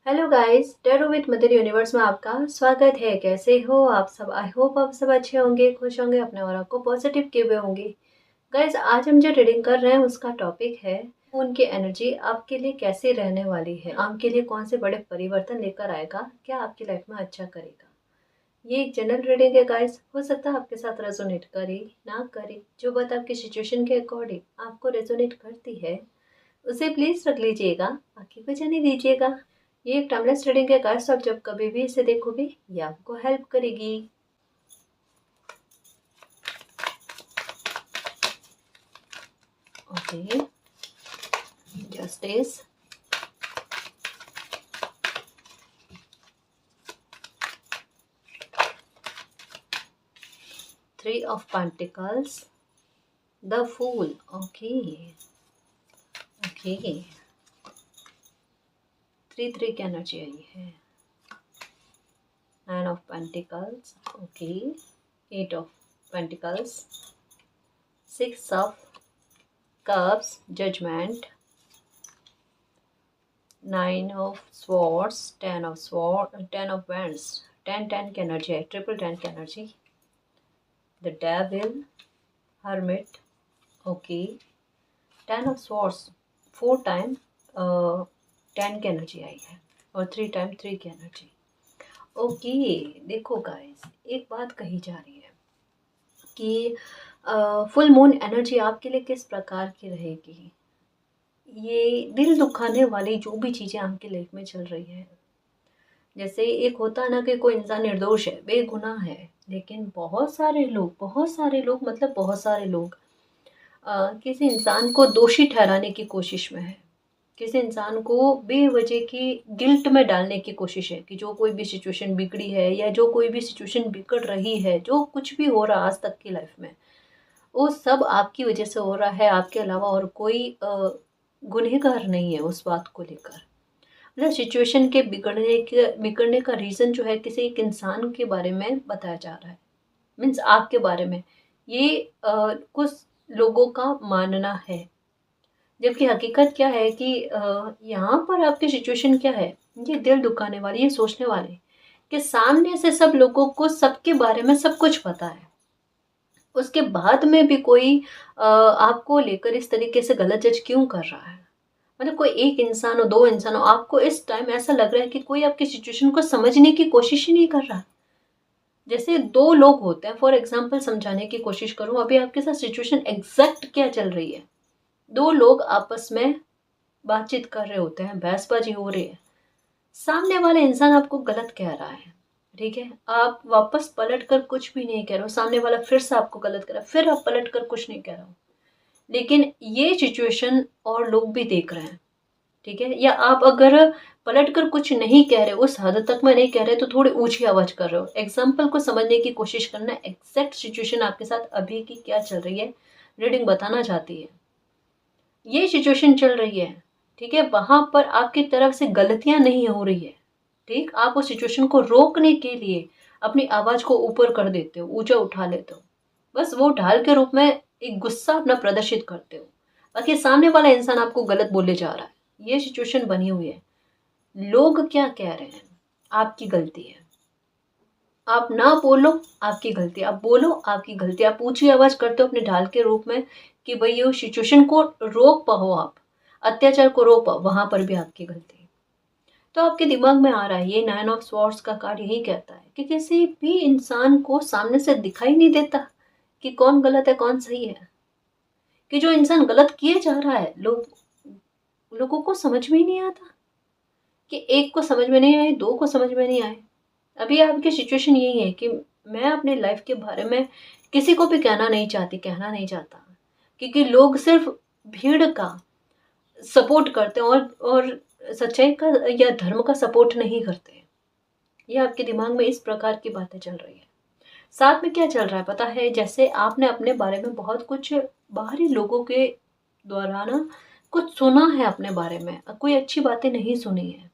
Hello guys, tarot with mother universe में आपका स्वागत है। कैसे हो आप सब? आई होप आप सब अच्छे होंगे, खुश होंगे, अपने और आपको पॉजिटिव किए हुए होंगे। गाइस, आज हम जो रीडिंग कर रहे हैं उसका टॉपिक है उनकी एनर्जी आपके लिए कैसी रहने वाली है, आपके लिए कौन से बड़े परिवर्तन लेकर आएगा, क्या आपकी लाइफ में अच्छा करेगा। ये एक जनरल रीडिंग है गाइस, हो सकता है आपके साथ रेजोनेट करे ना करे। जो बात आपकी सिचुएशन के अकॉर्डिंग आपको रेजोनेट करती है उसे प्लीज रख लीजिएगा, बाकी को जाने दीजिएगा। ये एक टाइमलेस रीडिंग है गाइस, आप जब कभी भी इसे देखोगे ये आपको हेल्प करेगी। Okay, justice, 3 of Pentacles, the fool. Okay okay, 3 की एनर्जी आई है। 9 of Pentacles, okay, 8 of Pentacles, 6 of Cups, judgment, 9 of Swords, 10 of Wands, 10 की एनर्जी है, ट्रिपल 10 की energy, the devil, hermit, okay, 10 of Swords, 4 time 10 की energy आई है और 3 टाइम 3 की एनर्जी। ओके, देखो गाइस, एक बात कही जा रही है कि फुल मून एनर्जी आपके लिए किस प्रकार की रहेगी। ये दिल दुखाने वाली जो भी चीज़ें आपकी लाइफ में चल रही है, जैसे एक होता है ना कि कोई इंसान निर्दोष है, बेगुनाह है, लेकिन बहुत सारे लोग मतलब बहुत सारे लोग किसी इंसान को दोषी ठहराने की कोशिश में है, किसी इंसान को बेवजह की गिल्ट में डालने की कोशिश है कि जो कोई भी सिचुएशन बिगड़ी है या जो कोई भी सिचुएशन बिगड़ रही है, जो कुछ भी हो रहा आज तक की लाइफ में, वो सब आपकी वजह से हो रहा है। आपके अलावा और कोई गुनहगार नहीं है उस बात को लेकर। मतलब सिचुएशन के बिगड़ने का रीज़न जो है किसी एक इंसान के बारे में बताया जा रहा है, मीन्स आपके बारे में। ये कुछ लोगों का मानना है, जबकि हकीकत क्या है कि यहाँ पर आपकी सिचुएशन क्या है, ये दिल दुखाने वाली, ये सोचने वाले कि सामने से सब लोगों को सबके बारे में सब कुछ पता है, उसके बाद में भी कोई आपको लेकर इस तरीके से गलत जज क्यों कर रहा है। मतलब कोई एक इंसान हो, दो इंसान हो, आपको इस टाइम ऐसा लग रहा है कि कोई आपकी सिचुएशन को समझने की कोशिश ही नहीं कर रहा। जैसे दो लोग होते हैं, फॉर एग्जाम्पल समझाने की कोशिश करूं, अभी आपके साथ सिचुएशन एग्जैक्ट क्या चल रही है। दो लोग आपस में बातचीत कर रहे होते हैं, बहसबाजी हो रही है, सामने वाला इंसान आपको गलत कह रहा है, ठीक है, आप वापस पलट कर कुछ भी नहीं कह रहे हो, सामने वाला फिर से आपको गलत कर रहा है, फिर आप पलट कर कुछ नहीं कह रहे हो, लेकिन ये सिचुएशन और लोग भी देख रहे हैं, ठीक है। या आप अगर पलट कर कुछ नहीं कह रहे, उस हद तक में नहीं कह रहे, तो थोड़ी ऊंची आवाज कर रहे हो। एग्जाम्पल को समझने की कोशिश करना, एग्जैक्ट सिचुएशन आपके साथ अभी की क्या चल रही है, रीडिंग बताना चाहती है। ये सिचुएशन चल रही है, ठीक है, वहां पर आपकी तरफ से गलतियां नहीं हो रही है, ठीक। आप उस सिचुएशन को रोकने के लिए अपनी आवाज को ऊपर कर देते हो, ऊंचा उठा लेते हो, बस वो ढाल के रूप में एक गुस्सा अपना प्रदर्शित करते हो, बाकी सामने वाला इंसान आपको गलत बोले जा रहा है। ये सिचुएशन बनी हुई है। लोग क्या कह रहे हैं, आपकी गलती है। आप ना बोलो, आपकी गलती, आप बोलो, आपकी गलती। आप ऊंची आवाज करते हो अपने ढाल के रूप में कि भाई ये सिचुएशन को रोक पाओ, आप अत्याचार को रोक पाओ, वहां पर भी आपकी गलती। तो आपके दिमाग में आ रहा है, ये 9 of Swords का कार्ड यही कहता है कि किसी भी इंसान को सामने से दिखाई नहीं देता कि कौन गलत है कौन सही है, कि जो इंसान गलत किए जा रहा है, लोगों को समझ में ही नहीं आता, कि एक को समझ में नहीं आए, दो को समझ में नहीं आए। अभी आपकी सिचुएशन यही है कि मैं अपने लाइफ के बारे में किसी को भी कहना नहीं चाहता, क्योंकि लोग सिर्फ भीड़ का सपोर्ट करते हैं और सच्चाई का या धर्म का सपोर्ट नहीं करते। ये आपके दिमाग में इस प्रकार की बातें चल रही है। साथ में क्या चल रहा है पता है, जैसे आपने अपने बारे में बहुत कुछ बाहरी लोगों के द्वारा ना कुछ सुना है अपने बारे में, कोई अच्छी बातें नहीं सुनी है,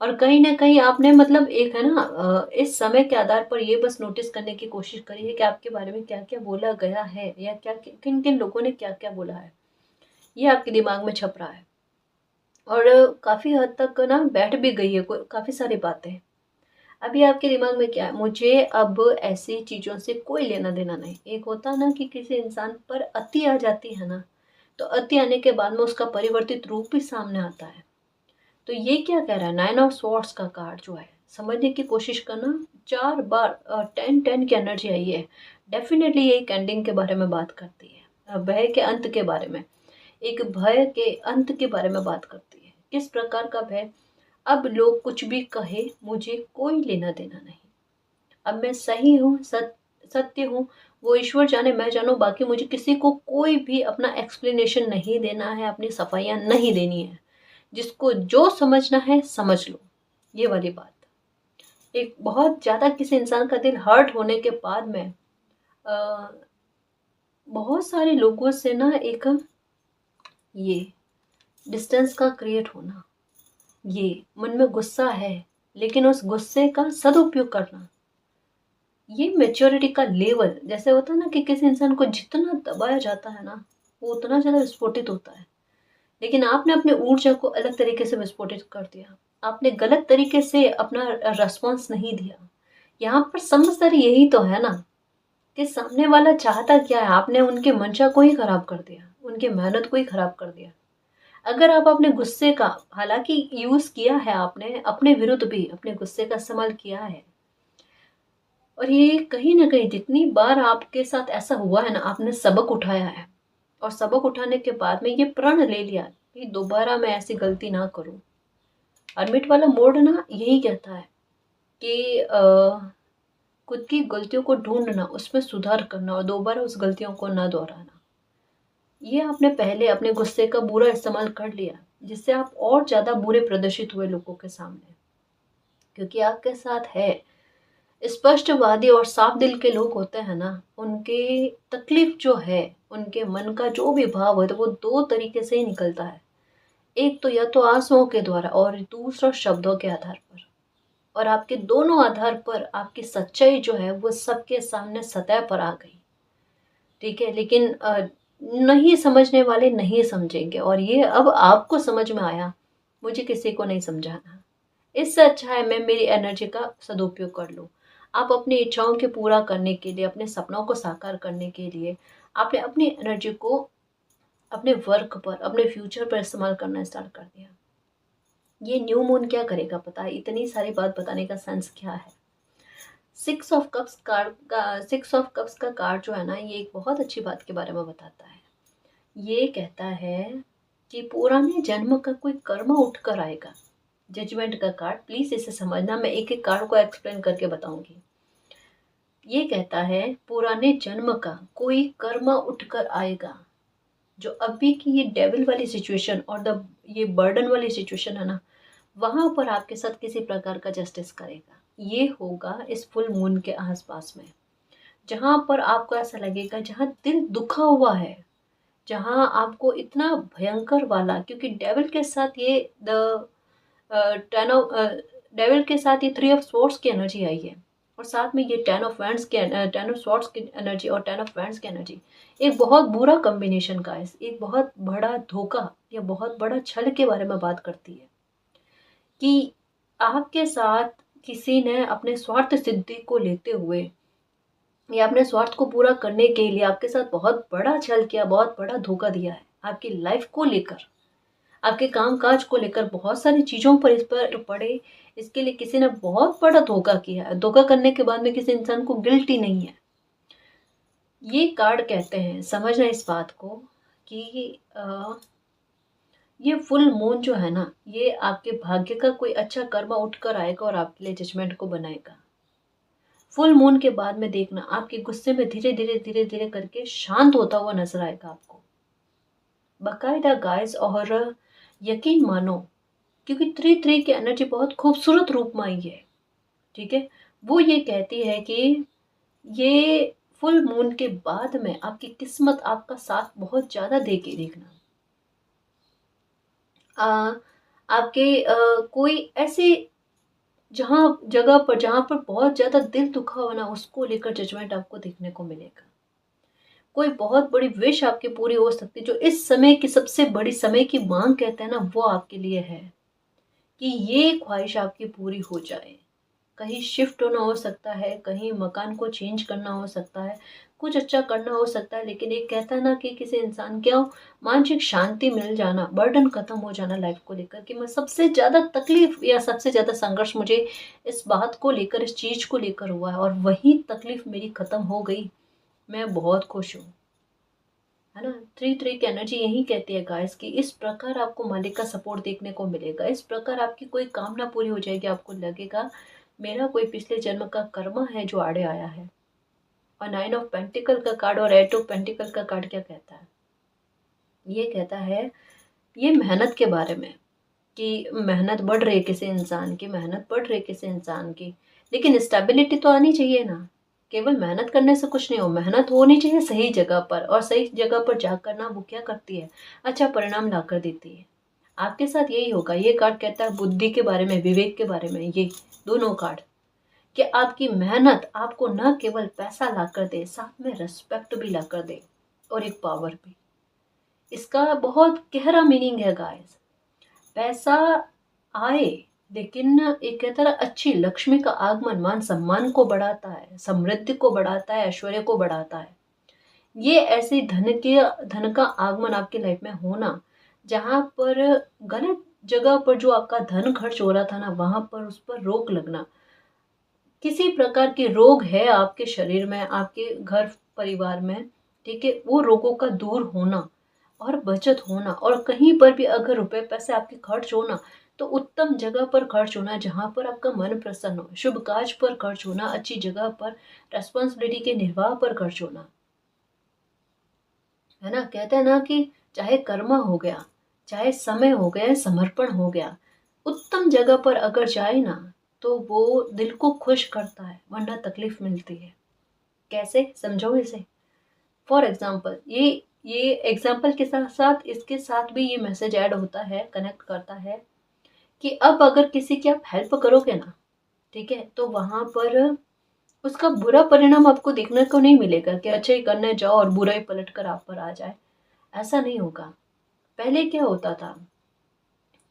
और कहीं न कहीं आपने मतलब एक है ना इस समय के आधार पर ये बस नोटिस करने की कोशिश करी है कि आपके बारे में क्या-क्या बोला गया है, या क्या किन-किन लोगों ने क्या-क्या बोला है। ये आपके दिमाग में छप रहा है। और काफ़ी हद तक ना बैठ भी गई है काफ़ी सारी बातें। अभी आपके दिमाग में क्या है, मुझे अब ऐसी चीज़ों से कोई लेना देना नहीं। एक होता है ना कि किसी इंसान पर अति आ जाती है ना, तो अति आने के बाद में उसका परिवर्तित रूप भी सामने आता है। तो ये क्या कह रहा है, 9 ऑफ स्वॉर्ड्स का कार्ड जो है, समझने की कोशिश करना। 4 बार 10-10 की एनर्जी आई है। डेफ़िनेटली ये एक एंडिंग के बारे में बात करती है। भय के अंत के बारे में, एक भय के अंत के बारे में बात करती है। किस प्रकार का भय? अब लोग कुछ भी कहे, मुझे कोई लेना देना नहीं। अब मैं सही हूँ, सत्य हूँ, वो ईश्वर जाने मैं जानूँ, बाकी मुझे किसी को कोई भी अपना एक्सप्लेनेशन नहीं देना है, अपनी सफाइयाँ नहीं देनी है। जिसको जो समझना है समझ लो, ये वाली बात। एक बहुत ज़्यादा किसी इंसान का दिल हर्ट होने के बाद में अ, बहुत सारे लोगों से ना एक ये डिस्टेंस का क्रिएट होना, ये मन में गुस्सा है लेकिन उस गुस्से का सदुपयोग करना, ये मैच्योरिटी का लेवल। जैसे होता है ना कि किसी इंसान को जितना दबाया जाता है ना, वो उतना ज़्यादा विस्फोटित होता है। लेकिन आपने अपनी ऊर्जा को अलग तरीके से विस्फोटित कर दिया। आपने गलत तरीके से अपना रिस्पॉन्स नहीं दिया। यहाँ पर समझदारी यही तो है ना, कि सामने वाला चाहता क्या है, आपने उनके मंशा को ही खराब कर दिया, उनकी मेहनत को ही खराब कर दिया। अगर आप अपने गुस्से का, हालाँकि यूज़ किया है आपने अपने विरुद्ध भी, अपने गुस्से का इस्तेमाल किया है। और ये कहीं न कहीं जितनी बार आपके साथ ऐसा हुआ है ना, आपने सबक उठाया है। और सबक उठाने के बाद में ये प्रण ले लिया कि दोबारा मैं ऐसी गलती ना करूँ। हर्मिट वाला मोड ना यही कहता है कि खुद की गलतियों को ढूँढना, उसमें सुधार करना और दोबारा उस गलतियों को ना दोहराना। ये आपने पहले अपने गुस्से का बुरा इस्तेमाल कर लिया, जिससे आप और ज़्यादा बुरे प्रदर्शित हुए लोगों के सामने। क्योंकि आपके साथ है, स्पष्टवादी और साफ दिल के लोग होते हैं ना, उनकी तकलीफ जो है, उनके मन का जो भी भाव है, तो वो 2 तरीके से ही निकलता है। एक तो या तो आँसुओं के द्वारा और दूसरा शब्दों के आधार पर। और आपके दोनों आधार पर आपकी सच्चाई जो है वो सबके सामने सतह पर आ गई। ठीक है? लेकिन नहीं समझने वाले नहीं समझेंगे और ये अब आपको समझ में आया, मुझे किसी को नहीं समझाना। इससे अच्छा है मैं मेरी एनर्जी का सदुपयोग कर लूँ। आप अपनी इच्छाओं के पूरा करने के लिए, अपने सपनों को साकार करने के लिए, आपने अपनी एनर्जी को अपने वर्क पर, अपने फ्यूचर पर इस्तेमाल करना स्टार्ट कर दिया। ये न्यू मून क्या करेगा पता है? इतनी सारी बात बताने का सेंस क्या है? 6 ऑफ कप्स का कार्ड जो है ना, ये एक बहुत अच्छी बात के बारे में बताता है। ये कहता है कि पुराने जन्म का कोई कर्म उठकर आएगा। जजमेंट का कार्ड, प्लीज़ इसे समझना, मैं एक-एक कार्ड को एक्सप्लेन करके बताऊँगी। ये कहता है पुराने जन्म का कोई कर्म उठकर आएगा, जो अभी की ये डेविल वाली सिचुएशन और ये बर्डन वाली सिचुएशन है ना, वहाँ पर आपके साथ किसी प्रकार का जस्टिस करेगा। ये होगा इस फुल मून के आस-पास में। जहाँ पर आपको ऐसा लगेगा, जहाँ दिल दुखा हुआ है, जहाँ आपको इतना भयंकर वाला, क्योंकि डेविल के साथ ये टेन ऑफ डेविल के साथ ये 3 ऑफ स्वॉर्ड्स की एनर्जी आई है और साथ में ये 10 ऑफ स्वॉर्ड्स की एनर्जी और 10 ऑफ वैंड्स की एनर्जी। एक बहुत बुरा कॉम्बिनेशन का है, एक बहुत बड़ा धोखा या बहुत बड़ा छल के बारे में बात करती है कि आपके साथ किसी ने अपने स्वार्थ सिद्धि को लेते हुए या अपने स्वार्थ को पूरा करने के लिए आपके साथ बहुत बड़ा छल किया, बहुत बड़ा धोखा दिया है। आपकी लाइफ को लेकर, आपके काम-काज को लेकर, बहुत सारी चीज़ों पर इस पर पड़े, इसके लिए किसी ने बहुत बड़ा धोखा किया है। धोखा करने के बाद में किसी इंसान को गिल्ट ही नहीं है। ये कार्ड कहते हैं, समझना इस बात को कि ये फुल मून जो है ना, ये आपके भाग्य का कोई अच्छा कर्म उठकर आएगा और आपके लिए जजमेंट को बनाएगा। फुल मून के बाद में देखना, आपके गुस्से में धीरे-धीरे, धीरे-धीरे करके शांत होता हुआ नज़र आएगा आपको। बाकायदा गाइस, और यकीन मानो, क्योंकि 3-3 की एनर्जी बहुत खूबसूरत रूप में आई है, ठीक है? वो ये कहती है कि ये फुल मून के बाद में आपकी किस्मत आपका साथ बहुत ज़्यादा देगी, देखना। अ, आपके कोई ऐसे जगह पर जहाँ पर बहुत ज़्यादा दिल दुखा हो ना, उसको लेकर जजमेंट आपको देखने को मिलेगा। कोई बहुत बड़ी विश आपकी पूरी हो सकती है, जो इस समय की सबसे बड़ी समय की मांग कहते हैं ना, वो आपके लिए है कि ये ख्वाहिश आपकी पूरी हो जाए। कहीं शिफ्ट होना हो सकता है, कहीं मकान को चेंज करना हो सकता है, कुछ अच्छा करना हो सकता है, लेकिन एक कहता है ना कि किसी इंसान क्या हो, मानसिक शांति मिल जाना, बर्डन खत्म हो जाना लाइफ को लेकर, कि मैं सबसे ज़्यादा तकलीफ या सबसे ज़्यादा संघर्ष मुझे इस बात को लेकर, इस चीज़ को लेकर हुआ है और वही तकलीफ मेरी खत्म हो गई, मैं बहुत खुश हूँ। है ना? 3-3 की एनर्जी यही कहती है गाइस कि इस प्रकार आपको मालिक का सपोर्ट देखने को मिलेगा, इस प्रकार आपकी कोई कामना पूरी हो जाएगी, आपको लगेगा मेरा कोई पिछले जन्म का कर्मा है जो आड़े आया है। और 9 ऑफ पेंटिकल का कार्ड और 8 ऑफ पेंटिकल का कार्ड क्या कहता है? ये कहता है, ये मेहनत के बारे में, कि मेहनत बढ़ रही है किसी इंसान की, मेहनत बढ़ रही है किसी इंसान की, लेकिन स्टेबिलिटी तो आनी चाहिए ना। केवल मेहनत करने से कुछ नहीं हो, मेहनत होनी चाहिए सही जगह पर, और सही जगह पर जाकर ना वो क्या करती है, अच्छा परिणाम ला कर देती है। आपके साथ यही होगा। ये कार्ड कहता है बुद्धि के बारे में, विवेक के बारे में, ये दोनों कार्ड, कि आपकी मेहनत आपको न केवल पैसा ला कर दे, साथ में रिस्पेक्ट भी ला कर दे और एक पावर भी। इसका बहुत गहरा मीनिंग है गाइस। पैसा आए, लेकिन एक कहता है अच्छी लक्ष्मी का आगमन मान सम्मान को बढ़ाता है, समृद्धि को बढ़ाता है, ऐश्वर्य को बढ़ाता है। ये ऐसे धन का आगमन आपकी लाइफ में होना, जहाँ पर गलत जगह पर जो आपका धन खर्च हो रहा था ना, वहां पर उस पर रोक लगना, किसी प्रकार के रोग है आपके शरीर में, आपके घर परिवार में, ठीक है, वो रोगों का दूर होना और बचत होना, और कहीं पर भी अगर रुपए पैसे आपके खर्च होना, तो उत्तम जगह पर खर्च होना, जहाँ पर आपका मन प्रसन्न हो, शुभ कार्य पर खर्च होना, अच्छी जगह पर, रेस्पॉन्सिबिलिटी के निर्वाह पर खर्च होना। है ना? कहते हैं ना कि चाहे कर्म हो गया, चाहे समय हो गया, समर्पण हो गया, उत्तम जगह पर अगर जाए ना, तो वो दिल को खुश करता है, वरना तकलीफ मिलती है। कैसे समझो इसे? फॉर एग्जाम्पल, ये एग्जाम्पल के साथ साथ इसके साथ भी ये मैसेज ऐड होता है, कनेक्ट करता है, कि अब अगर किसी की आप हेल्प करोगे ना, ठीक है, तो वहां पर उसका बुरा परिणाम आपको देखने को नहीं मिलेगा, कि अच्छा ही करने जाओ और बुरा ही पलट कर आप पर आ जाए। ऐसा नहीं होगा। पहले क्या होता था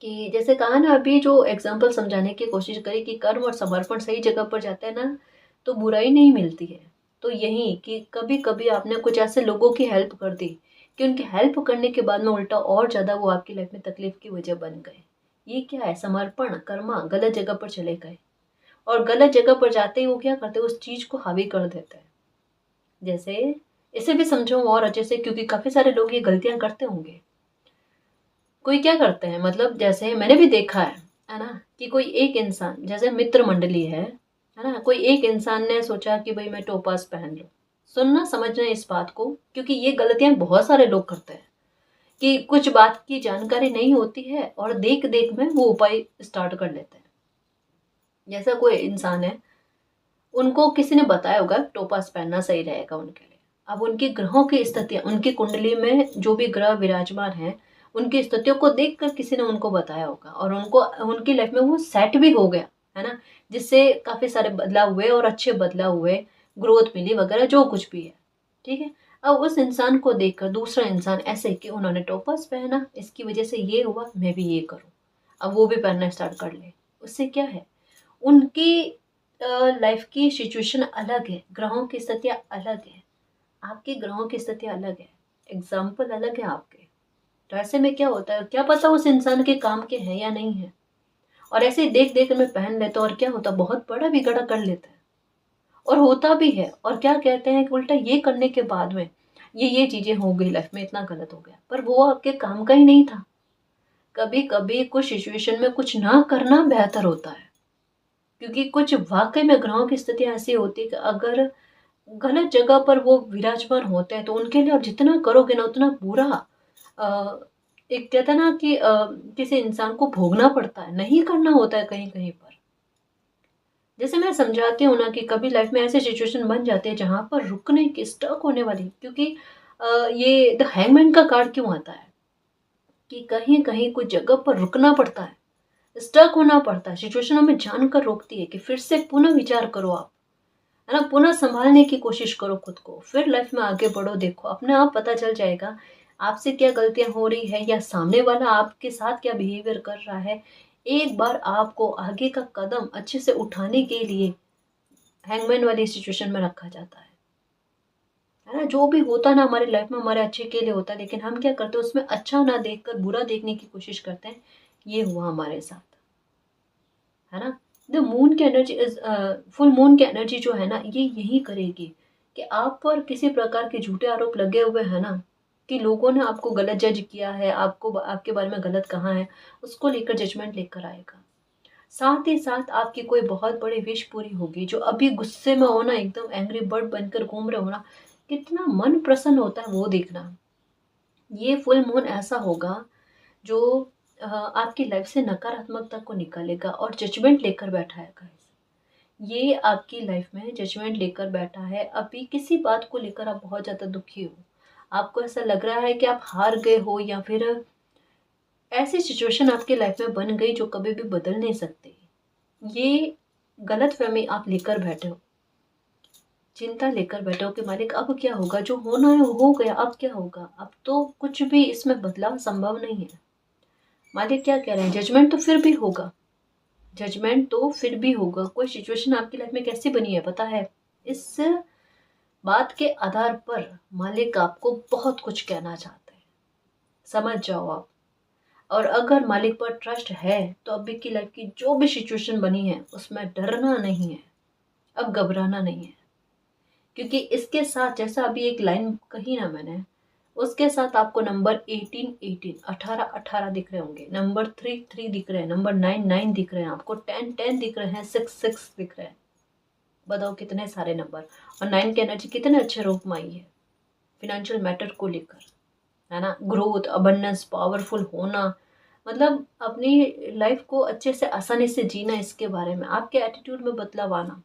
कि जैसे कहा ना, अभी जो एग्जाम्पल समझाने की कोशिश करी कि कर्म और समर्पण सही जगह पर जाते हैं ना, तो बुराई नहीं मिलती है। तो यही कि कभी कभी आपने कुछ ऐसे लोगों की हेल्प कर दी कि उनकी हेल्प करने के बाद में उल्टा और ज़्यादा वो आपकी लाइफ में तकलीफ की वजह बन गए। ये क्या है? समर्पण, कर्मा, गलत जगह पर चले गए, और गलत जगह पर जाते ही वो क्या करते हैं, उस चीज़ को हावी कर देते हैं। जैसे इसे भी समझो और अच्छे से, क्योंकि काफ़ी सारे लोग ये गलतियाँ करते होंगे। कोई क्या करते हैं, मतलब जैसे मैंने भी देखा है ना, कि कोई एक इंसान, जैसे मित्र मंडली है ना, कोई एक इंसान ने सोचा कि भाई मैं टोपास पहन लूं। सुनना समझना इस बात को, क्योंकि ये गलतियां बहुत सारे लोग करते हैं, कि कुछ बात की जानकारी नहीं होती है और देख देख में वो उपाय स्टार्ट कर लेते हैं। जैसा कोई इंसान है, उनको किसी ने बताया होगा टोपास पहनना सही रहेगा उनके लिए। अब उनकी ग्रहों की स्थितियां, उनकी कुंडली में जो भी ग्रह विराजमान हैं, उनकी स्थितियों को देखकर किसी ने उनको बताया होगा, और उनको उनकी लाइफ में वो सेट भी हो गया, है ना, जिससे काफी सारे बदलाव हुए और अच्छे बदलाव हुए, ग्रोथ मिली वगैरह जो कुछ भी है। ठीक है। अब उस इंसान को देखकर दूसरा इंसान ऐसे कि उन्होंने टोपास पहना, इसकी वजह से ये हुआ, मैं भी ये करूं, अब वो भी पहनना स्टार्ट कर ले। उससे क्या है, उनकी लाइफ की सिचुएशन अलग है, ग्रहों की स्थितियाँ अलग है, आपकी ग्रहों की स्थितियाँ अलग है, एग्जाम्पल अलग है आपके। तो ऐसे में क्या होता है, क्या पता उस इंसान के काम के हैं या नहीं है, और ऐसे ही देख देख में पहन लेते, और क्या होता, बहुत बड़ा बिगड़ा कर लेते हैं, और होता भी है। और क्या कहते हैं कि उल्टा ये करने के बाद में ये चीजें हो गई लाइफ में, इतना गलत हो गया, पर वो आपके काम का ही नहीं था। कभी कभी कुछ सिचुएशन में कुछ ना करना बेहतर होता है, क्योंकि कुछ वाकई में ग्रहों की स्थिति ऐसी होती है कि अगर गलत जगह पर वो विराजमान होते हैं, तो उनके लिए आप जितना करोगे ना, उतना बुरा एक कहता है ना कि किसी इंसान को भोगना पड़ता है, नहीं करना होता है कहीं कहीं पर। जैसे मैं समझाती हूँ ना, कि कभी लाइफ में ऐसी सिचुएशन बन जाती है जहां पर रुकने की, स्टक होने वाली, क्योंकि ये द हैंगमैन का कार्ड क्यों आता है, कि कहीं कहीं कुछ जगह पर रुकना पड़ता है, स्टक होना पड़ता है, सिचुएशन हमें जानकर रोकती है कि फिर से पुनः विचार करो आप, है ना, पुनः संभालने की कोशिश करो खुद को, फिर लाइफ में आगे बढ़ो। देखो अपने आप पता चल जाएगा आपसे क्या गलतियां हो रही है या सामने वाला आपके साथ क्या बिहेवियर कर रहा है। एक बार आपको आगे का कदम अच्छे से उठाने के लिए हैंगमैन वाली सिचुएशन में रखा जाता है ना। जो भी होता है ना हमारी लाइफ में हमारे अच्छे के लिए होता है, लेकिन हम क्या करते हैं उसमें अच्छा ना देखकर बुरा देखने की कोशिश करते हैं। ये हुआ हमारे साथ, है ना। द मून की एनर्जी इज फुल मून की एनर्जी जो है ना ये यही करेगी कि आप पर किसी प्रकार के झूठे आरोप लगे हुए हैं ना, कि लोगों ने आपको गलत जज किया है, आपको आपके बारे में गलत कहा है, उसको लेकर जजमेंट लेकर आएगा। साथ ही साथ आपकी कोई बहुत बड़ी विश पूरी होगी। जो अभी गुस्से में हो ना, एकदम एंग्री बर्ड बनकर घूम रहे हो ना, कितना मन प्रसन्न होता है वो देखना। ये फुल मून ऐसा होगा जो आपकी लाइफ से नकारात्मकता को निकालेगा और जजमेंट लेकर बैठा है गाइस। ये आपकी लाइफ में जजमेंट लेकर बैठा है। अभी किसी बात को लेकर आप बहुत ज़्यादा दुखी हो, आपको ऐसा लग रहा है कि आप हार गए हो, या फिर ऐसी सिचुएशन आपकी लाइफ में बन गई जो कभी भी बदल नहीं सकती। ये गलत फहमी आप लेकर बैठे हो, चिंता लेकर बैठे हो कि मालिक अब क्या होगा, जो होना है वो हो गया, अब क्या होगा, अब तो कुछ भी इसमें बदलाव संभव नहीं है। मालिक क्या कह रहे हैं, जजमेंट तो फिर भी होगा, जजमेंट तो फिर भी होगा। कोई सिचुएशन आपकी लाइफ में कैसी बनी है पता है, इस बात के आधार पर मालिक आपको बहुत कुछ कहना चाहते हैं, समझ जाओ आप। और अगर मालिक पर ट्रस्ट है तो अभी की लाइफ की जो भी सिचुएशन बनी है उसमें डरना नहीं है, अब घबराना नहीं है। क्योंकि इसके साथ जैसा अभी एक लाइन कही ना मैंने, उसके साथ आपको नंबर 18 18 18 18 दिख रहे होंगे, नंबर 3 3 दिख रहे हैं, नंबर 9 9 दिख रहे हैं, आपको 10 10 दिख रहे हैं, 6 6 दिख रहे हैं। बताओ कितने सारे नंबर। और 9 की एनर्जी कितने अच्छे रूप में आई है फिनेंशियल मैटर को लेकर, है ना। ग्रोथ, अबंडेंस, पावरफुल होना, मतलब अपनी लाइफ को अच्छे से आसानी से जीना, इसके बारे में आपके एटीट्यूड में बदलाव आना।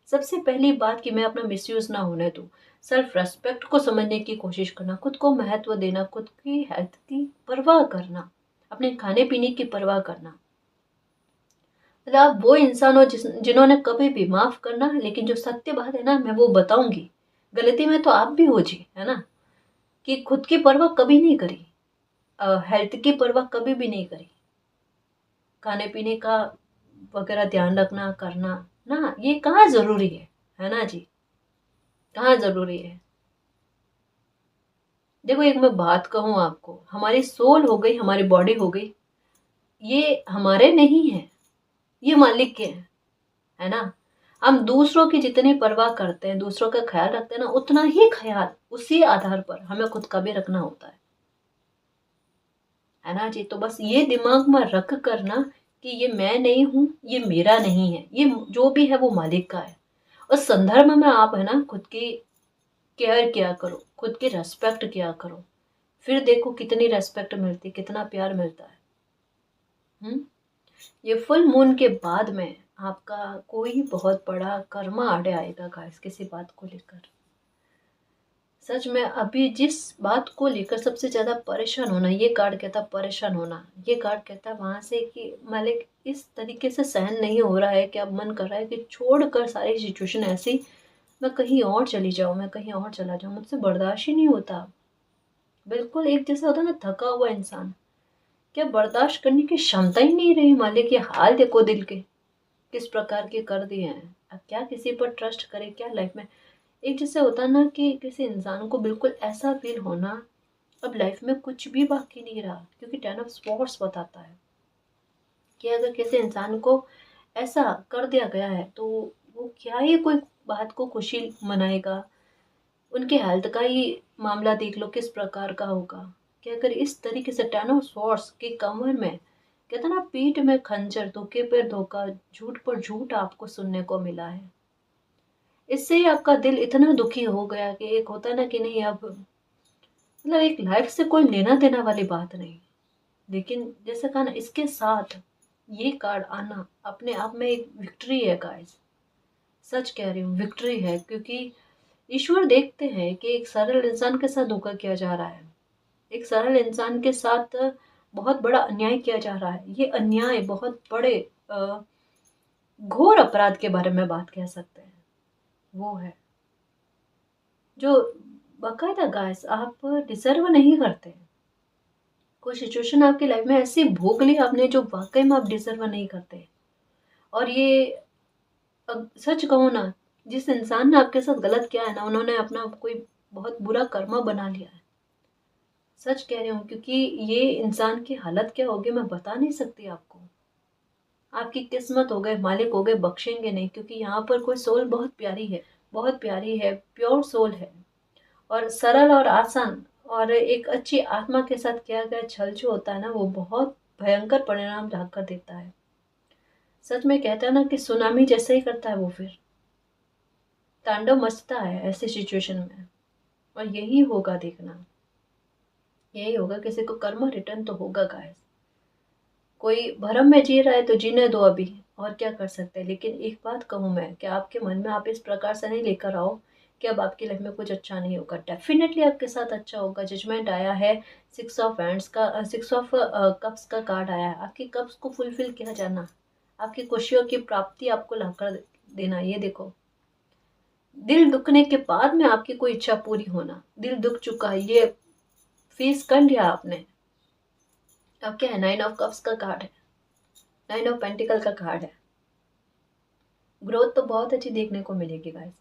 सबसे पहली बात कि मैं अपना मिसयूज ना होने दूं। सेल्फ रेस्पेक्ट को समझने की कोशिश करना, खुद को महत्व देना, खुद की हेल्थ की परवाह करना, अपने खाने पीने की परवाह करना। मतलब आप वो इंसान हो जिन्होंने कभी भी माफ करना, लेकिन जो सत्य बात है ना मैं वो बताऊंगी, गलती में तो आप भी हो जी, है ना। कि खुद की परवाह कभी नहीं करी, हेल्थ की परवाह कभी भी नहीं करी, खाने पीने का वगैरह ध्यान रखना करना ना, ये कहाँ जरूरी है ना जी, कहाँ जरूरी है। देखो एक मैं बात कहूँ आपको, हमारी सोल हो गई, हमारी बॉडी हो गई, ये हमारे नहीं है, ये मालिक के है ना। हम दूसरों की जितनी परवाह करते हैं, दूसरों का ख्याल रखते हैं ना, उतना ही ख्याल उसी आधार पर हमें खुद का भी रखना होता है ना जी। तो बस ये दिमाग में रख करना कि ये मैं नहीं हूँ, ये मेरा नहीं है, ये जो भी है वो मालिक का है। उस संदर्भ में आप है ना खुद की केयर किया करो, खुद की रेस्पेक्ट किया करो, फिर देखो कितनी रेस्पेक्ट मिलती, कितना प्यार मिलता है। ये फुल मून के बाद में आपका कोई बहुत बड़ा कर्मा आड़े आएगा गाइस, किसी बात को लेकर। सच में अभी जिस बात को लेकर सबसे ज्यादा परेशान होना, ये कार्ड कहता है परेशान होना, ये कार्ड कहता है वहां से कि मालिक इस तरीके से सहन नहीं हो रहा है कि अब मन कर रहा है कि छोड़कर सारी सिचुएशन ऐसी, मैं कहीं और चली जाऊं, मैं कहीं और चला जाऊं, मुझसे बर्दाश्त ही नहीं होता। बिल्कुल एक जैसा होता है ना थका हुआ इंसान, क्या बर्दाश्त करने की क्षमता ही नहीं रही। मालिक ये हाल देखो दिल के किस प्रकार के कर दिए हैं। अब क्या किसी पर ट्रस्ट करे, क्या लाइफ में एक जैसे होता है ना कि किसी इंसान को बिल्कुल ऐसा फील होना अब लाइफ में कुछ भी बाकी नहीं रहा। क्योंकि 10 ऑफ स्वॉर्ड्स बताता है कि अगर किसी इंसान को ऐसा कर दिया गया है तो वो क्या ही कोई बात को खुशी मनाएगा। उनके हेल्थ का ही मामला देख लो किस प्रकार का होगा, कि अगर इस तरीके से 10 ऑफ स्वॉर्ड्स के कमर में कहते ना पीठ में खंजर, धोखे पर धोखा, झूठ पर झूठ आपको सुनने को मिला है। इससे ही आपका दिल इतना दुखी हो गया कि एक होता ना कि नहीं अब मतलब एक लाइफ से कोई लेना देना वाली बात नहीं। लेकिन जैसे कहा ना इसके साथ ये कार्ड आना अपने आप में एक विक्ट्री है गाइस, सच कह रही हूँ विक्ट्री है। क्योंकि ईश्वर देखते हैं कि एक सरल इंसान के साथ धोखा किया जा रहा है, एक सरल इंसान के साथ बहुत बड़ा अन्याय किया जा रहा है। ये अन्याय बहुत बड़े घोर अपराध के बारे में बात कह सकते हैं। वो है जो बाकायदा गाइस आप डिजर्व नहीं करते। कोई सिचुएशन आपकी लाइफ में ऐसी भोग ली आपने जो वाकई में आप डिजर्व नहीं करते। और ये सच कहूँ ना, जिस इंसान ने आपके साथ गलत किया है ना, उन्होंने अपना कोई बहुत बुरा कर्मा बना लिया है। सच कह रही हूँ, क्योंकि ये इंसान की हालत क्या होगी मैं बता नहीं सकती आपको। आपकी किस्मत हो गए, मालिक हो गए, बख्शेंगे नहीं, क्योंकि यहाँ पर कोई सोल बहुत प्यारी है, बहुत प्यारी है, प्योर सोल है। और सरल और आसान और एक अच्छी आत्मा के साथ किया गया छल जो होता है ना, वो बहुत भयंकर परिणाम ला कर देता है। सच में कहता है ना कि सुनामी जैसे ही करता है वो फिर तांडव मचता है ऐसी सिचुएशन में। और यही होगा, देखना यही होगा, किसी को कर्म रिटर्न तो होगा गाइस। कोई भरम में जी रहा है तो जीने दो अभी, और क्या कर सकते हैं। लेकिन एक बात कहूँ मैं कि आपके मन में आप इस प्रकार से नहीं लेकर आओ कि अब आपकी लाइफ में कुछ अच्छा नहीं होगा। डेफिनेटली आपके साथ अच्छा होगा। जजमेंट आया है, 6 ऑफ हैंड्स का, 6 ऑफ कप्स का कार्ड आया है। आपकी कप्स को फुलफिल किया जाना, आपकी खुशियों की प्राप्ति आपको लाकर देना। ये देखो, दिल दुखने के बाद में आपकी कोई इच्छा पूरी होना। दिल दुख चुका है, ये फेस कर लिया आपने। अब क्या है, 9 ऑफ कप्स का कार्ड है, 9 ऑफ पेंटिकल का कार्ड है। ग्रोथ तो बहुत अच्छी देखने को मिलेगी गाइस।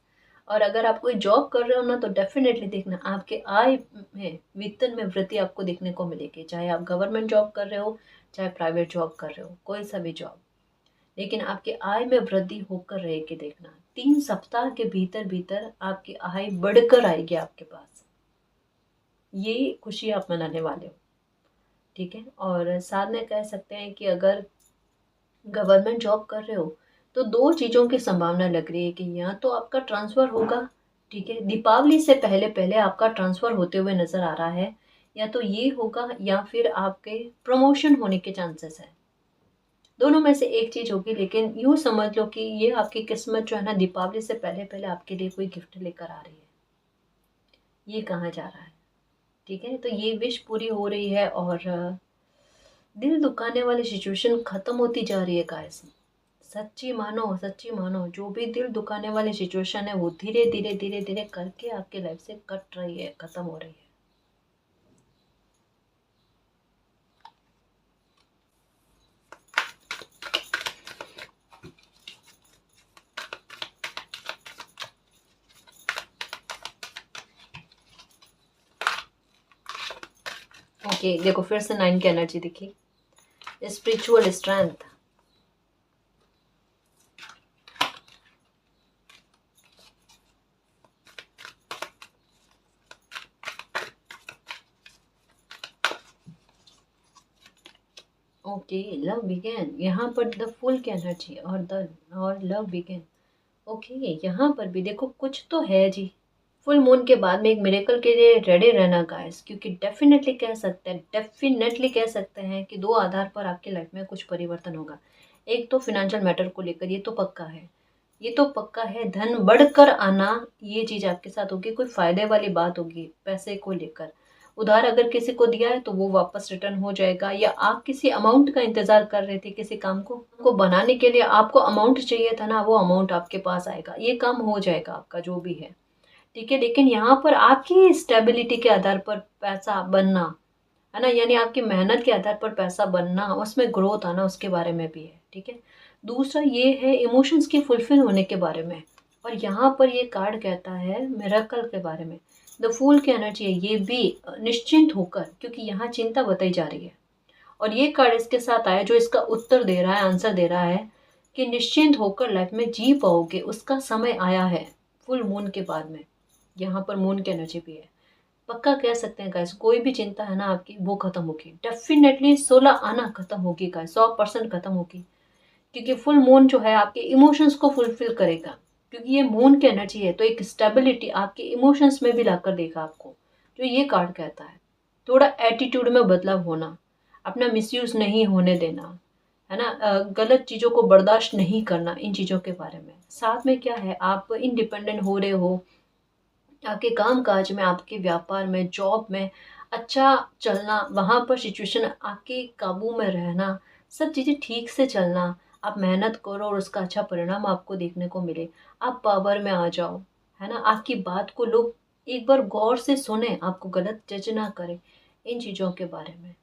और अगर आप कोई जॉब कर रहे हो ना, तो डेफिनेटली देखना आपके आय में, वेतन में वृद्धि आपको देखने को मिलेगी। चाहे आप गवर्नमेंट जॉब कर रहे हो, चाहे प्राइवेट जॉब कर रहे हो, कोई सा भी जॉब, लेकिन आपके आय में वृद्धि होकर रहेगी। देखना 3 सप्ताह के भीतर भीतर आपकी आय बढ़कर आएगी आपके पास। ये खुशी आप मनाने वाले हो, ठीक है। और साथ में कह सकते हैं कि अगर गवर्नमेंट जॉब कर रहे हो, तो 2 चीज़ों की संभावना लग रही है कि या तो आपका ट्रांसफ़र होगा, ठीक है, दीपावली से पहले पहले आपका ट्रांसफ़र होते हुए नज़र आ रहा है, या तो ये होगा या फिर आपके प्रमोशन होने के चांसेस है। दोनों में से एक चीज़ होगी। लेकिन यूँ समझ लो कि ये आपकी किस्मत जो है ना, दीपावली से पहले पहले आपके लिए कोई गिफ्ट लेकर आ रही है, ये कहा जा रहा है, ठीक है। तो ये विश पूरी हो रही है और दिल दुखाने वाली सिचुएशन खत्म होती जा रही है गाइस। सच्ची मानो, सच्ची मानो, जो भी दिल दुखाने वाली सिचुएशन है वो धीरे धीरे धीरे धीरे करके आपके लाइफ से कट रही है, खत्म हो रही है। ओके देखो, फिर से 9 की एनर्जी दिखी, spiritual strength. Okay, love begin, यहाँ पर द फुल की एनर्जी और लव बिगेन। ओके, यहाँ पर भी देखो कुछ तो है जी। फुल मून के बाद में एक मिरेकल के लिए रेडी रहना गाइस, क्योंकि डेफिनेटली कह सकते हैं कि 2 आधार पर आपकी लाइफ में कुछ परिवर्तन होगा। एक तो फिनेंशियल मैटर को लेकर, ये तो पक्का है, ये तो पक्का है। धन बढ़कर आना, ये चीज़ आपके साथ होगी। कोई फायदे वाली बात होगी पैसे को लेकर। उधार अगर किसी को दिया है तो वो वापस रिटर्न हो जाएगा, या आप किसी अमाउंट का इंतजार कर रहे थे, किसी काम को बनाने के लिए आपको अमाउंट चाहिए था ना, वो अमाउंट आपके पास आएगा, ये काम हो जाएगा आपका जो भी है, ठीक है। लेकिन यहाँ पर आपकी स्टेबिलिटी के आधार पर पैसा बनना है ना, यानी आपकी मेहनत के आधार पर पैसा बनना, उसमें ग्रोथ आना, उसके बारे में भी है, ठीक है। दूसरा ये है इमोशंस की फुलफिल होने के बारे में। और यहाँ पर ये कार्ड कहता है मिरेकल के बारे में। द फूल की एनर्जी है, ये भी निश्चिंत होकर, क्योंकि यहाँ चिंता बताई जा रही है। और ये कार्ड इसके साथ आया जो इसका उत्तर दे रहा है, आंसर दे रहा है कि निश्चिंत होकर लाइफ में जी पाओगे, उसका समय आया है फुल मून के बाद में। यहाँ पर मून की एनर्जी भी है। पक्का कह सकते हैं गाइस, कोई भी चिंता है ना आपकी, वो खत्म होगी। डेफिनेटली 16 आना खत्म होगी गाइस, 100% खत्म होगी। क्योंकि फुल मून जो है आपके इमोशंस को फुलफिल करेगा, क्योंकि ये मून की एनर्जी है, तो एक स्टेबिलिटी आपके इमोशंस में भी लाकर देगा आपको, जो ये कार्ड कहता है। थोड़ा एटीट्यूड में बदलाव होना, अपना मिसयूज नहीं होने देना, है ना, गलत चीज़ों को बर्दाश्त नहीं करना, इन चीज़ों के बारे में। साथ में क्या है, आप इंडिपेंडेंट हो रहे हो, आपके काम काज में, आपके व्यापार में, जॉब में अच्छा चलना, वहाँ पर सिचुएशन आपके काबू में रहना, सब चीज़ें ठीक से चलना, आप मेहनत करो और उसका अच्छा परिणाम आपको देखने को मिले, आप पावर में आ जाओ, है ना। आपकी बात को लोग एक बार गौर से सुने, आपको गलत जज ना करें इन चीज़ों के बारे में।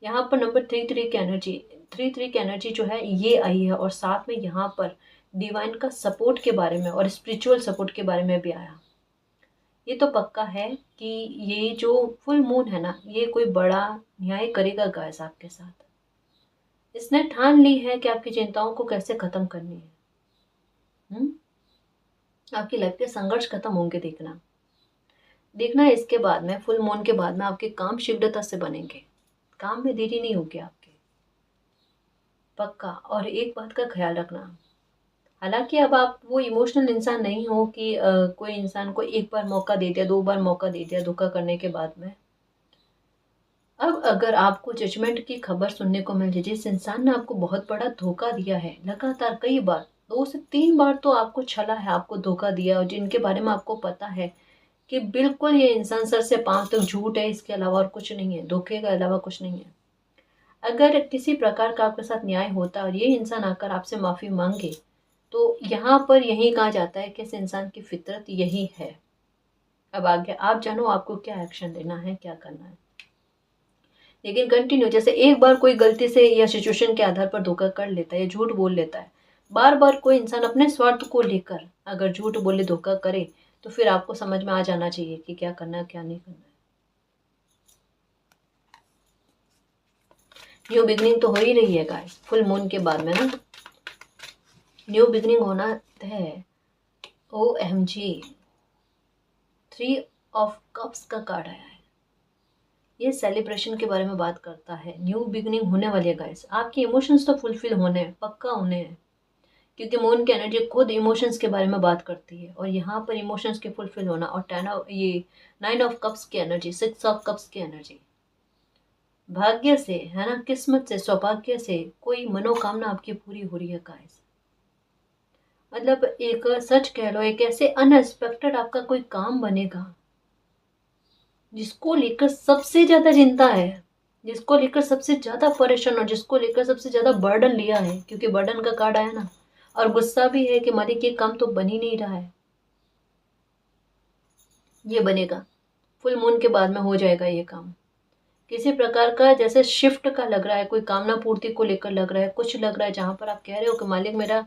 यहाँ पर नंबर 3 की एनर्जी, 3 की एनर्जी जो है ये आई है, और साथ में यहाँ पर डिवाइन का सपोर्ट के बारे में और स्पिरिचुअल सपोर्ट के बारे में भी आया। ये तो पक्का है कि ये जो फुल मून है ना, ये कोई बड़ा न्याय करेगा गाइस आपके साथ। इसने ठान ली है कि आपकी चिंताओं को कैसे खत्म करनी है। आपकी लाइफ के संघर्ष खत्म होंगे, देखना देखना। इसके बाद में फुल मून के बाद में आपके काम शीघ्रता से बनेंगे, काम में देरी नहीं होगी आपके, पक्का। और एक बात का ख्याल रखना, हालांकि अब आप वो इमोशनल इंसान नहीं हो कि कोई इंसान को एक बार मौका दे दिया, 2 बार मौका दे दिया धोखा करने के बाद में। अब अगर आपको जजमेंट की खबर सुनने को मिल जाए, जिस इंसान ने आपको बहुत बड़ा धोखा दिया है लगातार कई बार, 2 से 3 बार तो आपको छला है, आपको धोखा दिया, और जिनके बारे में आपको पता है कि बिल्कुल ये इंसान सर से पांव तक झूठ है, इसके अलावा और कुछ नहीं है, धोखे के अलावा कुछ नहीं है। अगर किसी प्रकार का आपके साथ न्याय होता और ये इंसान आकर आपसे माफ़ी मांगे, तो यहाँ पर यही कहा जाता है कि इस इंसान की फितरत यही है। अब आगे आप जानो आपको क्या एक्शन लेना है, क्या करना है। लेकिन कंटिन्यू, जैसे एक बार कोई गलती से या सिचुएशन के आधार पर धोखा कर लेता है या झूठ बोल लेता है, बार बार कोई इंसान अपने स्वार्थ को लेकर अगर झूठ बोले, धोखा करे, तो फिर आपको समझ में आ जाना चाहिए कि क्या करना है, क्या नहीं करना है। न्यू बिगनिंग तो हो ही रही है गाइस, फुल मून के बाद में ना न्यू बिगनिंग होना है। OMG, 3 ऑफ कप्स का कार्ड आया है। ये सेलिब्रेशन के बारे में बात करता है, न्यू बिगनिंग होने वाली है गाइस। आपके इमोशंस तो फुलफिल होने हैं, पक्का होने हैं, क्योंकि मून की एनर्जी खुद इमोशंस के बारे में बात करती है, और यहाँ पर इमोशंस के फुलफिल होना, और 9 ऑफ कप्स की एनर्जी, 6 ऑफ कप्स की एनर्जी, भाग्य से, है ना, किस्मत से, सौभाग्य से कोई मनोकामना आपकी पूरी हो रही है गाइस। मतलब एक सच कह लो, एक ऐसे अनएक्सपेक्टेड आपका कोई काम बनेगा जिसको लेकर सबसे ज्यादा चिंता है, जिसको लेकर सबसे ज्यादा परेशान, और जिसको लेकर सबसे ज्यादा बर्डन लिया है, क्योंकि बर्डन का कार्ड आया ना, और गुस्सा भी है कि मालिक ये काम तो बन ही नहीं रहा है। ये बनेगा, फुल मून के बाद में हो जाएगा ये काम। किसी प्रकार का जैसे शिफ्ट का लग रहा है, कोई कामना पूर्ति को लेकर लग रहा है, कुछ लग रहा है जहां पर आप कह रहे हो कि मालिक मेरा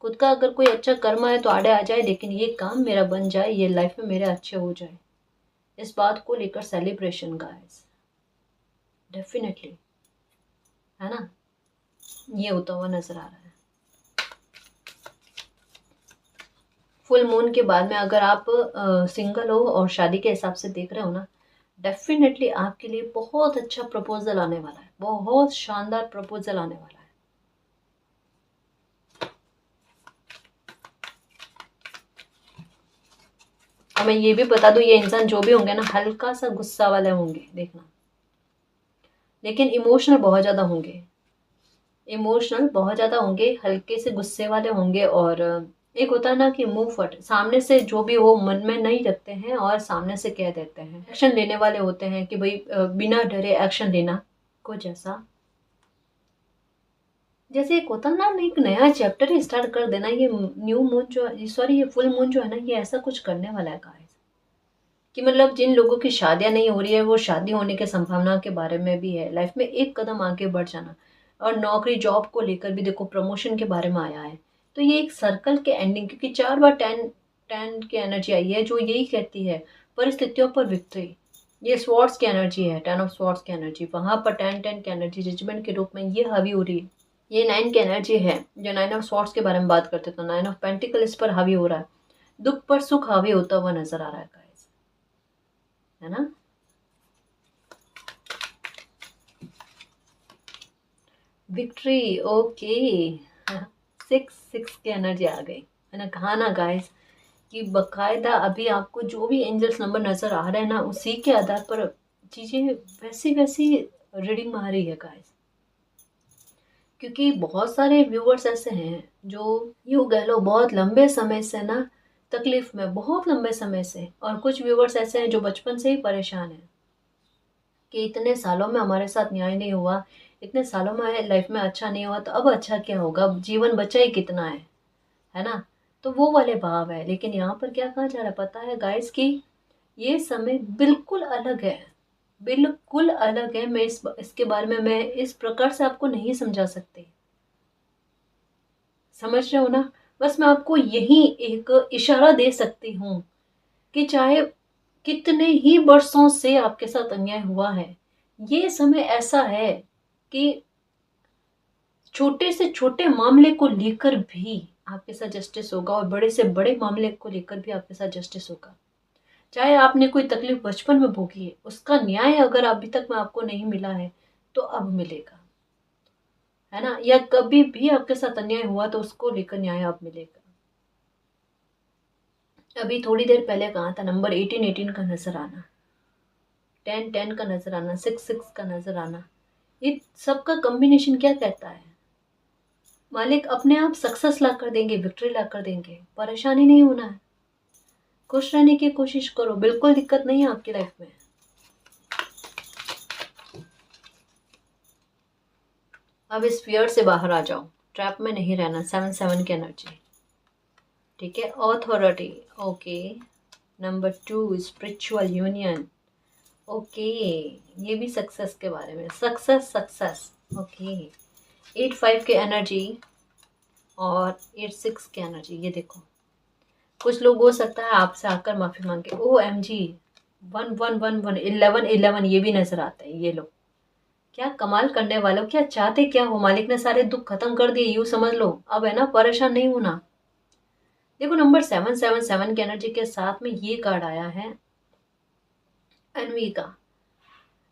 खुद का अगर कोई अच्छा कर्म है तो आड़े आ जाए, लेकिन ये काम मेरा बन जाए, ये लाइफ में मेरे अच्छे हो जाए। इस बात को लेकर सेलिब्रेशन गाइस, डेफिनेटली, है ना, ये होता हुआ नजर आ रहा है। फुल मून के बाद में अगर आप सिंगल हो और शादी के हिसाब से देख रहे हो ना, डेफिनेटली आपके लिए बहुत अच्छा प्रपोजल आने वाला है, बहुत शानदार प्रपोजल आने वाला है। और मैं ये भी बता दूं, ये इंसान जो भी होंगे ना, हल्का सा गुस्सा वाले होंगे, देखना, लेकिन इमोशनल बहुत ज्यादा होंगे, इमोशनल बहुत ज्यादा होंगे, हल्के से गुस्से वाले होंगे। और एक होता है ना कि मुंह फट, सामने से जो भी हो मन में नहीं रखते हैं और सामने से कह देते हैं, एक्शन लेने वाले होते हैं कि भाई बिना डरे एक्शन लेना, कुछ ऐसा। जैसे एक होता ना, एक नया चैप्टर ही स्टार्ट कर देना। ये न्यू मून जो, सॉरी ये फुल मून जो है ना, ये ऐसा कुछ करने वाला है गाइस, कि मतलब जिन लोगों की शादियां नहीं हो रही है, वो शादी होने की संभावना के बारे में भी है, लाइफ में एक कदम आगे बढ़ जाना। और नौकरी जॉब को लेकर भी देखो, प्रमोशन के बारे में आया है। तो ये एक सर्कल के एंडिंग, क्योंकि 4 बार 10 की एनर्जी आई है जो यही कहती है परिस्थितियों पर विक्ट्री। ये स्वॉर्ड्स की एनर्जी है, 10 ऑफ स्वॉर्ड्स की एनर्जी, वहां पर 10 की एनर्जी जजमेंट के रूप में ये हावी हो रही है। ये 9 की एनर्जी है, जो 9 ऑफ स्वॉर्ड्स के बारे में बात करते, तो 9 ऑफ पेंटिकल इस पर हावी हो रहा है, दुख पर सुख हावी होता हुआ नजर आ रहा है गाइस, है ना। Victory, okay. 6 की एनर्जी आ गई। मैंने कहा ना गाइस कि बकायदा अभी आपको जो भी एंजल्स नंबर नजर आ रहे हैं ना, उसी के आधार पर चीजें वैसी वैसी रीडिंग में आ रही है गाइस। क्योंकि बहुत सारे व्यूअर्स ऐसे हैं जो यूँ कह लो बहुत लंबे समय से ना तकलीफ में, बहुत लंबे समय से, और कुछ व्यूअर्स ऐसे हैं जो बचपन से ही परेशान हैं कि इतने सालों में हमारे साथ न्याय नहीं हुआ, इतने सालों में लाइफ में अच्छा नहीं हुआ तो अब अच्छा क्या होगा, अब जीवन बचा ही कितना है ना। तो वो वाले भाव है। लेकिन यहाँ पर क्या कहा जा रहा है पता है गाइस कि ये समय बिल्कुल अलग है, बिल्कुल अलग है। मैं इसके बारे में मैं इस प्रकार से आपको नहीं समझा सकती, समझ रहे हो ना। बस मैं आपको यही एक इशारा दे सकती हूँ कि चाहे कितने ही वर्षों से आपके साथ अन्याय हुआ है, ये समय ऐसा है कि छोटे से छोटे मामले को लेकर भी आपके साथ जस्टिस होगा और बड़े से बड़े मामले को लेकर भी आपके साथ जस्टिस होगा। चाहे आपने कोई तकलीफ बचपन में भोगी है, उसका न्याय अगर अभी तक में आपको नहीं मिला है तो अब मिलेगा, है ना। या कभी भी आपके साथ अन्याय हुआ तो उसको लेकर न्याय अब मिलेगा। अभी थोड़ी देर पहले कहा था नंबर 18 का नजर आना, 10 का नजर आना, 6 का नजर आना, ये सबका कॉम्बिनेशन क्या कहता है, मालिक अपने आप सक्सेस ला कर देंगे, विक्ट्री ला कर देंगे। परेशानी नहीं होना है, खुश रहने की कोशिश करो, बिल्कुल दिक्कत नहीं है आपकी लाइफ में। अब इस फियर से बाहर आ जाओ, ट्रैप में नहीं रहना। 7 की एनर्जी, ठीक है। Authority, okay. Number 2 spiritual union, okay. ये भी सक्सेस के बारे में, सक्सेस सक्सेस, ओके। 8 5 की एनर्जी और 8 6 की एनर्जी। ये देखो कुछ लोग हो सकता है आपसे आकर माफी मांगे, ओ एम जी 1111 11 ये भी नजर आता है। ये लोग क्या कमाल करने वालों, क्या चाहते क्या हो, मालिक ने सारे दुख खत्म कर दिए, यूं समझ लो। अब है ना, परेशान नहीं होना। देखो नंबर 7 की एनर्जी के साथ में ये कार्ड आया है एनवी का।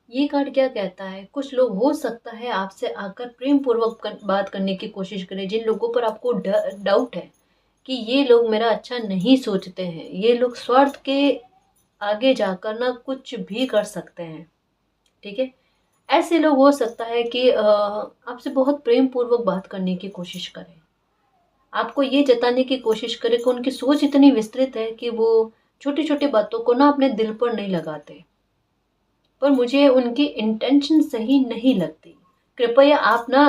ये कार्ड क्या कहता है, कुछ लोग हो सकता है आपसे आकर प्रेम पूर्वक बात करने की कोशिश करें, जिन लोगों पर आपको डाउट है कि ये लोग मेरा अच्छा नहीं सोचते हैं, ये लोग स्वार्थ के आगे जाकर ना कुछ भी कर सकते हैं, ठीक है। ऐसे लोग हो सकता है कि आपसे बहुत प्रेम पूर्वक बात करने की कोशिश करें, आपको ये जताने की कोशिश करें कि उनकी सोच इतनी विस्तृत है कि वो छोटी छोटी बातों को ना अपने दिल पर नहीं लगाते, पर मुझे उनकी इंटेंशन सही नहीं लगती। कृपया आप ना,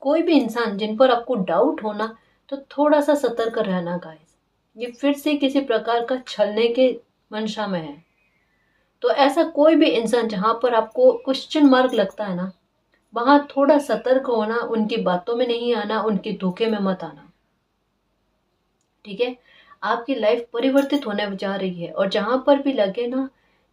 कोई भी इंसान जिन पर आपको डाउट होना, तो थोड़ा सा सतर्क रहना गाइस। ये फिर से किसी प्रकार का छलने के मंशा में है। तो ऐसा कोई भी इंसान जहां पर आपको क्वेश्चन मार्क लगता है ना, वहां थोड़ा सतर्क होना, उनकी बातों में नहीं आना, उनके धोखे में मत आना, ठीक है। आपकी लाइफ परिवर्तित होने जा रही है। और जहां पर भी लगे ना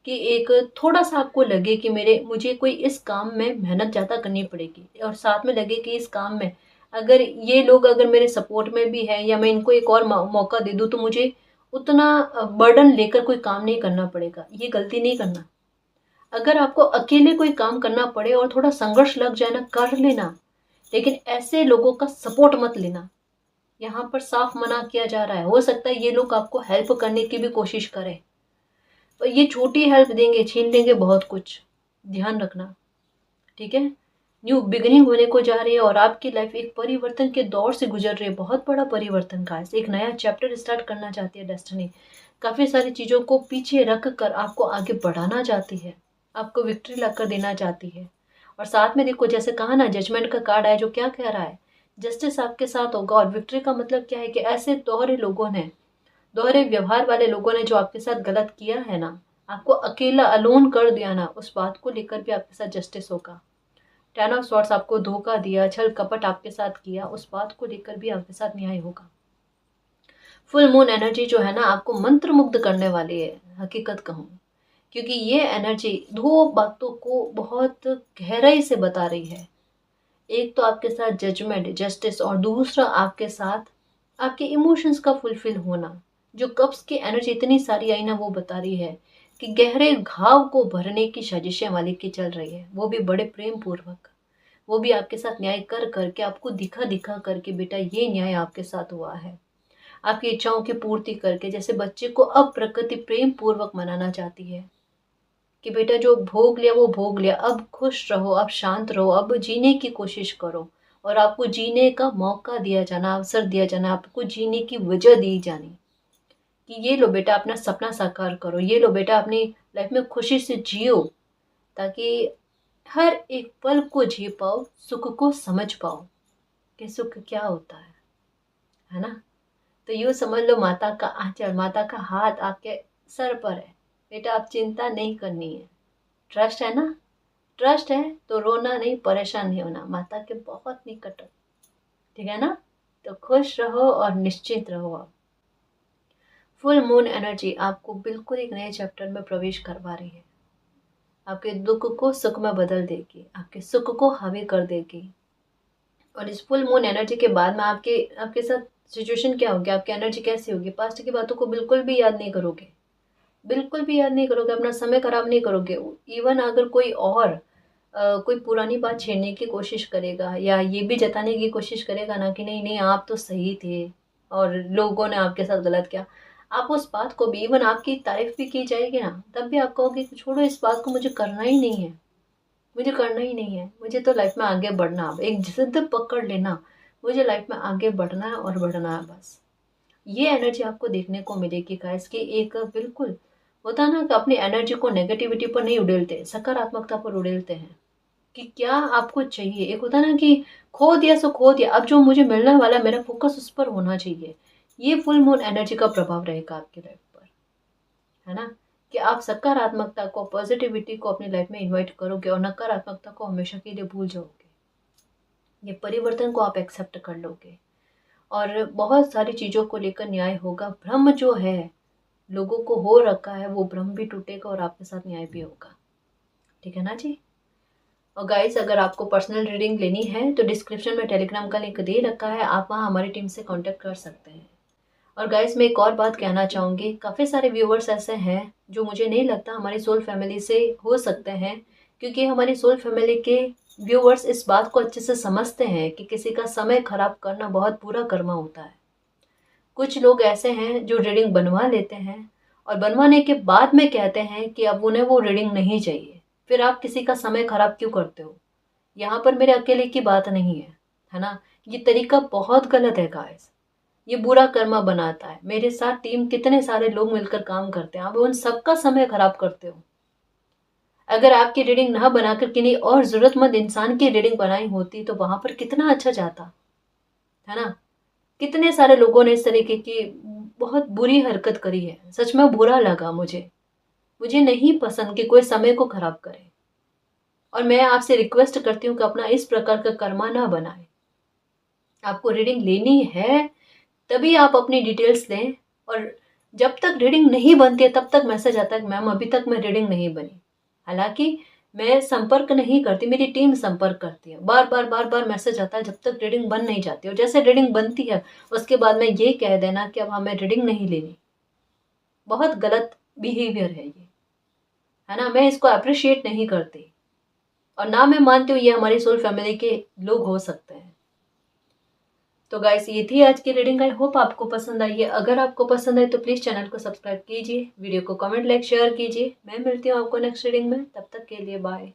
कि एक थोड़ा सा आपको लगे कि मेरे मुझे कोई इस काम में मेहनत ज़्यादा करनी पड़ेगी, और साथ में लगे कि इस काम में अगर ये लोग अगर मेरे सपोर्ट में भी है या मैं इनको एक और मौका दे दूँ तो मुझे उतना बर्डन लेकर कोई काम नहीं करना पड़ेगा, ये गलती नहीं करना। अगर आपको अकेले कोई काम करना पड़े और थोड़ा संघर्ष लग जाए ना, कर लेना, लेकिन ऐसे लोगों का सपोर्ट मत लेना। यहाँ पर साफ मना किया जा रहा है। हो सकता है ये लोग आपको हेल्प करने की भी कोशिश करें, पर ये छोटी हेल्प देंगे, छीन लेंगे बहुत कुछ, ध्यान रखना, ठीक है। न्यू बिगिनिंग होने को जा रही है और आपकी लाइफ एक परिवर्तन के दौर से गुजर रही है, बहुत बड़ा परिवर्तन का, एक नया चैप्टर स्टार्ट करना चाहती है डेस्टिनी। काफी सारी चीजों को पीछे रख कर आपको आगे बढ़ाना चाहती है, आपको विक्ट्री ला कर देना चाहती है। और साथ में देखो जैसे कहा ना, जजमेंट का कार्ड है जो क्या कह रहा है, जस्टिस आपके साथ होगा। और विक्ट्री का मतलब क्या है कि ऐसे दोहरे लोगों ने, दोहरे व्यवहार वाले लोगों ने जो आपके साथ गलत किया है ना, आपको अकेला अलोन कर दिया ना, उस बात को लेकर भी आपके साथ जस्टिस होगा। 10 ऑफ स्वॉर्ड्स आपको धोखा दिया, छल कपट आपके साथ किया, उस बात को लेकर भी आपके साथ न्याय होगा। फुल मून एनर्जी जो है ना, आपको मंत्र मुग्ध करने वाली है, हकीकत कहूँ, क्योंकि ये एनर्जी दो बातों को बहुत गहराई से बता रही है। एक तो आपके साथ जजमेंट, जस्टिस, और दूसरा आपके साथ आपके इमोशंस का फुलफिल होना। जो कप्स की एनर्जी इतनी सारी आई ना, वो बता रही है कि गहरे घाव को भरने की साजिशें मालिक की चल रही है, वो भी बड़े प्रेम पूर्वक, वो भी आपके साथ न्याय कर करके, आपको दिखा दिखा करके, बेटा ये न्याय आपके साथ हुआ है, आपकी इच्छाओं की पूर्ति करके। जैसे बच्चे को अब प्रकृति प्रेम पूर्वक मनाना चाहती है कि बेटा जो भोग लिया वो भोग लिया, अब खुश रहो, अब शांत रहो, अब जीने की कोशिश करो, और आपको जीने का मौका दिया जाना, अवसर दिया जाना, आपको जीने की वजह दी जानी कि ये लो बेटा अपना सपना साकार करो, ये लो बेटा अपनी लाइफ में खुशी से जियो, ताकि हर एक पल को जी पाओ, सुख को समझ पाओ कि सुख क्या होता है ना। तो यूँ समझ लो, माता का आंचल, माता का हाथ आपके सर पर है। बेटा आप चिंता नहीं करनी है, ट्रस्ट है ना, ट्रस्ट है तो रोना नहीं, परेशान नहीं होना, माता के बहुत निकट हो, ठीक है ना। तो खुश रहो और निश्चिंत रहो। आप फुल मून एनर्जी आपको बिल्कुल एक नए चैप्टर में प्रवेश करवा रही है। आपके दुख को सुख में बदल देगी, आपके सुख को हावी कर देगी। और इस फुल मून एनर्जी के बाद में आपके आपके साथ सिचुएशन क्या होगी, आपकी एनर्जी कैसी होगी, पास्ट की बातों को बिल्कुल भी याद नहीं करोगे, बिल्कुल भी याद नहीं करोगे, अपना समय खराब नहीं करोगे। इवन अगर कोई और कोई पुरानी बात छेड़ने की कोशिश करेगा या ये भी जताने की कोशिश करेगा ना कि नहीं नहीं आप तो सही थे और लोगों ने आपके साथ गलत किया, आप उस बात को भी, इवन आपकी तारीफ भी की जाएगी ना, तब भी आप कहोगे कि छोड़ो इस बात को, मुझे करना ही नहीं है, मुझे करना ही नहीं है, मुझे तो लाइफ में आगे बढ़ना। अब एक जिद पकड़ लेना, मुझे लाइफ में आगे बढ़ना है और बढ़ना है बस। ये एनर्जी आपको देखने को मिलेगी गाइस कि एक बिल्कुल होता ना कि अपनी एनर्जी को नेगेटिविटी पर नहीं उड़ेलते, सकारात्मकता पर उड़ेलते हैं कि क्या आपको चाहिए। एक होता ना कि खो दिया सो खो दिया, अब जो मुझे मिलने वाला है मेरा फोकस उस पर होना चाहिए। ये फुल मून एनर्जी का प्रभाव रहेगा आपकी लाइफ पर, है ना, कि आप सकारात्मकता को, पॉजिटिविटी को अपनी लाइफ में इन्वाइट करोगे और नकारात्मकता को हमेशा के लिए भूल जाओगे। ये परिवर्तन को आप एक्सेप्ट कर लोगे और बहुत सारी चीज़ों को लेकर न्याय होगा। भ्रम जो है लोगों को हो रखा है, वो भ्रम भी टूटेगा और आपके साथ न्याय भी होगा, ठीक है ना जी। और गाइस अगर आपको पर्सनल रीडिंग लेनी है तो डिस्क्रिप्शन में टेलीग्राम का लिंक दे रखा है, आप वहाँ हमारी टीम से कांटेक्ट कर सकते हैं। और गाइस मैं एक और बात कहना चाहूँगी, काफ़ी सारे व्यूवर्स ऐसे हैं जो मुझे नहीं लगता हमारी सोल फैमिली से हो सकते हैं, क्योंकि हमारी सोल फैमिली के व्यूवर्स इस बात को अच्छे से समझते हैं कि किसी का समय खराब करना बहुत बुरा कर्मा होता है। कुछ लोग ऐसे हैं जो रीडिंग बनवा लेते हैं और बनवाने के बाद में कहते हैं कि अब उन्हें वो रीडिंग नहीं चाहिए। फिर आप किसी का समय खराब क्यों करते हो। यहाँ पर मेरे अकेले की बात नहीं है ना। ये तरीका बहुत गलत है गाइस, ये बुरा कर्मा बनाता है। मेरे साथ टीम कितने सारे लोग मिलकर काम करते हैं, आप उन सबका समय खराब करते हो। अगर आपकी रीडिंग ना बनाकर किन्हीं और जरूरतमंद इंसान की रीडिंग बनाई होती तो वहां पर कितना अच्छा जाता, है ना। कितने सारे लोगों ने इस तरीके की बहुत बुरी हरकत करी है, सच में बुरा लगा मुझे। मुझे नहीं पसंद कि कोई समय को खराब करे और मैं आपसे रिक्वेस्ट करती हूँ कि अपना इस प्रकार का कर्मा ना बनाए। आपको रीडिंग लेनी है तभी आप अपनी डिटेल्स दें, और जब तक रीडिंग नहीं बनती है तब तक मैसेज आता है कि मैम अभी तक मैं रीडिंग नहीं बनी। हालांकि मैं संपर्क नहीं करती, मेरी टीम संपर्क करती है, बार बार बार बार मैसेज आता है जब तक रीडिंग बन नहीं जाती। और जैसे रीडिंग बनती है उसके बाद में ये कह देना कि अब हमें रीडिंग नहीं लेनी, बहुत गलत बिहेवियर है ये, है ना। मैं इसको अप्रिशिएट नहीं करती और ना मैं मानती हूँ ये हमारी सोल फैमिली के लोग हो सकते हैं। तो गाइस ये थी आज की रीडिंग, आई होप आपको पसंद आई है। अगर आपको पसंद आए तो प्लीज़ चैनल को सब्सक्राइब कीजिए, वीडियो को कमेंट लाइक शेयर कीजिए। मैं मिलती हूँ आपको नेक्स्ट रीडिंग में, तब तक के लिए बाय।